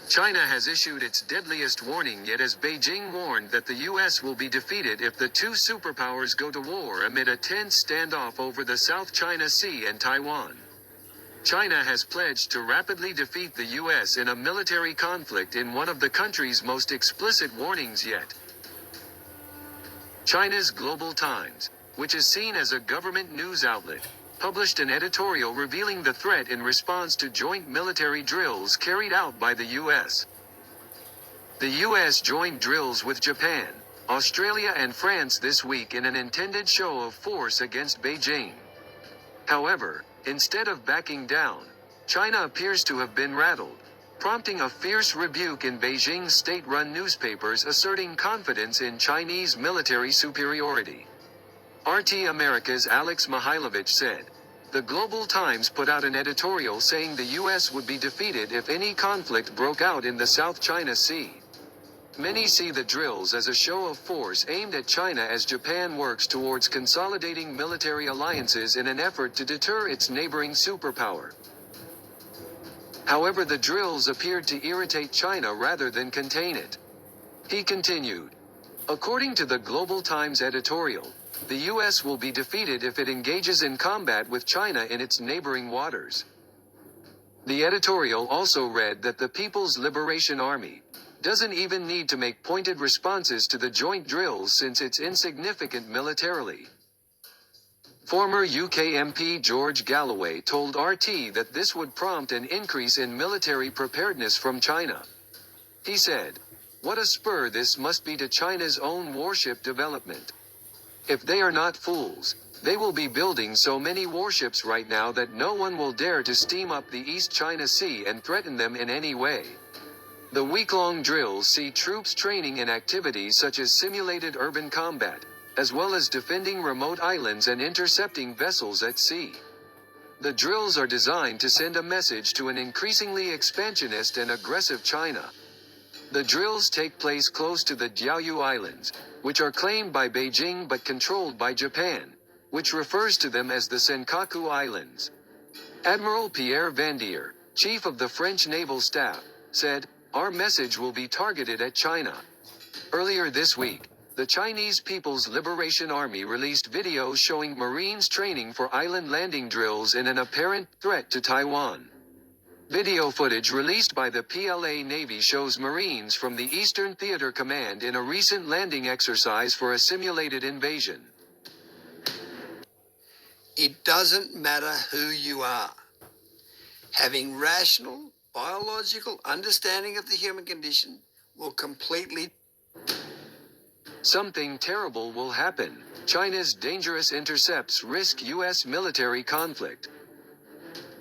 China has issued its deadliest warning yet as Beijing warned that the U.S. will be defeated if the two superpowers go to war amid a tense standoff over the South China Sea and Taiwan. China has pledged to rapidly defeat the U.S. in a military conflict in one of the country's most explicit warnings yet. China's Global Times, which is seen as a government news outlet, published an editorial revealing the threat in response to joint military drills carried out by the U.S. The U.S. joined drills with Japan, Australia and France this week in an intended show of force against Beijing. However, instead of backing down, China appears to have been rattled, prompting a fierce rebuke in Beijing's state-run newspapers asserting confidence in Chinese military superiority. RT America's Alex Mihailovich said, "The Global Times put out an editorial saying the U.S. would be defeated if any conflict broke out in the South China Sea. Many see the drills as a show of force aimed at China as Japan works towards consolidating military alliances in an effort to deter its neighboring superpower." However, the drills appeared to irritate China rather than contain it. He continued, "According to the Global Times editorial, the U.S. will be defeated if it engages in combat with China in its neighboring waters." The editorial also read that the People's Liberation Army doesn't even need to make pointed responses to the joint drills since it's insignificant militarily. Former UK MP George Galloway told RT that this would prompt an increase in military preparedness from China. He said, "What a spur this must be to China's own warship development. If they are not fools, they will be building so many warships right now that no one will dare to steam up the East China Sea and threaten them in any way." The week-long drills see troops training in activities such as simulated urban combat, as well as defending remote islands and intercepting vessels at sea. The drills are designed to send a message to an increasingly expansionist and aggressive China. The drills take place close to the Diaoyu Islands, which are claimed by Beijing but controlled by Japan, which refers to them as the Senkaku Islands. Admiral Pierre Vandier, chief of the French naval staff, said, "Our message will be targeted at China." Earlier this week, the Chinese People's Liberation Army released videos showing Marines training for island landing drills in an apparent threat to Taiwan. Video footage released by the PLA Navy shows Marines from the Eastern Theater Command in a recent landing exercise for a simulated invasion. It doesn't matter who you are. Having rational, biological understanding of the human condition will completely... Something terrible will happen. China's dangerous intercepts risk U.S. military conflict.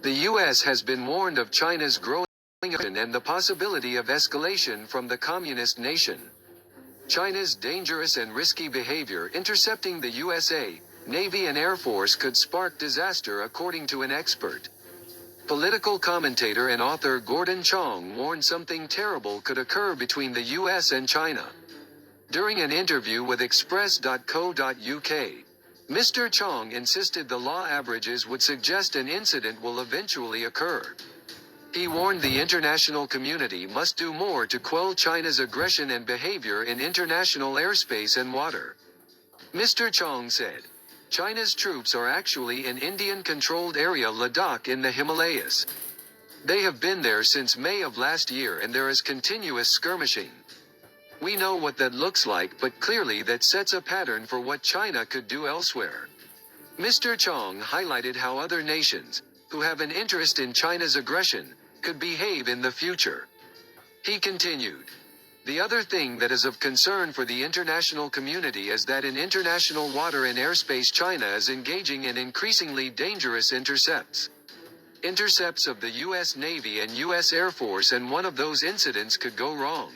The U.S. has been warned of China's growing aggression and the possibility of escalation from the communist nation. China's dangerous and risky behavior intercepting the USA, Navy and Air Force could spark disaster according to an expert. Political commentator and author Gordon Chong warned something terrible could occur between the U.S. and China. During an interview with Express.co.uk, Mr. Chong insisted the law averages would suggest an incident will eventually occur. He warned the international community must do more to quell China's aggression and behavior in international airspace and water. Mr. Chong said, "China's troops are actually in Indian-controlled area Ladakh in the Himalayas. They have been there since May of last year and there is continuous skirmishing. We know what that looks like, but clearly that sets a pattern for what China could do elsewhere." Mr. Chong highlighted how other nations, who have an interest in China's aggression, could behave in the future. He continued, "The other thing that is of concern for the international community is that in international water and airspace China is engaging in increasingly dangerous intercepts. Intercepts of the U.S. Navy and U.S. Air Force, and one of those incidents could go wrong.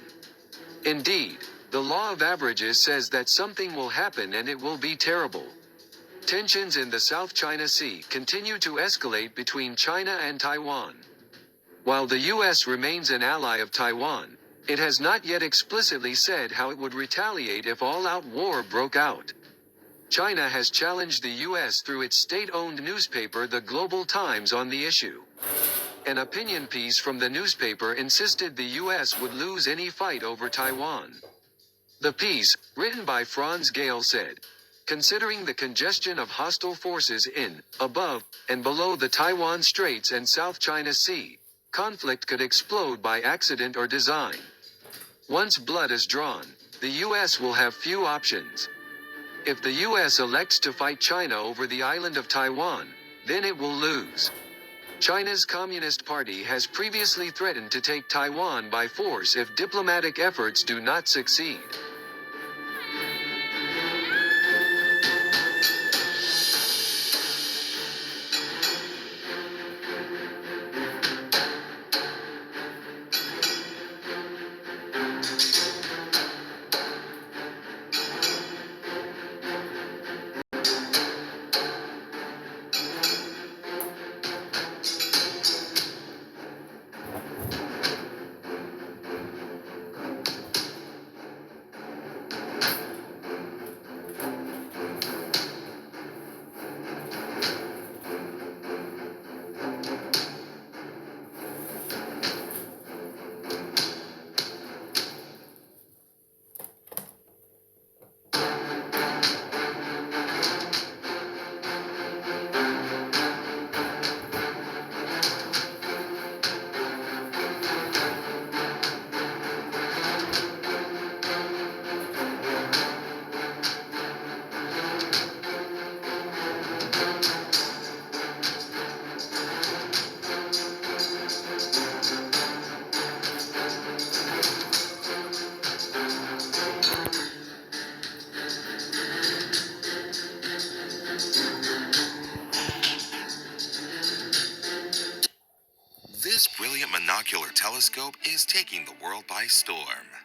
Indeed, the law of averages says that something will happen and it will be terrible. Tensions in the South China Sea continue to escalate between China and Taiwan. While the U.S. remains an ally of Taiwan, it has not yet explicitly said how it would retaliate if all-out war broke out. China has challenged the U.S. through its state-owned newspaper The Global Times on the issue. An opinion piece from the newspaper insisted the U.S. would lose any fight over Taiwan. The piece, written by Franz Gale, said, "Considering the congestion of hostile forces in, above, and below the Taiwan Straits and South China Sea, conflict could explode by accident or design. Once blood is drawn, the U.S. will have few options. If the U.S. elects to fight China over the island of Taiwan, then it will lose. China's Communist Party has previously threatened to take Taiwan by force if diplomatic efforts do not succeed." This brilliant monocular telescope is taking the world by storm.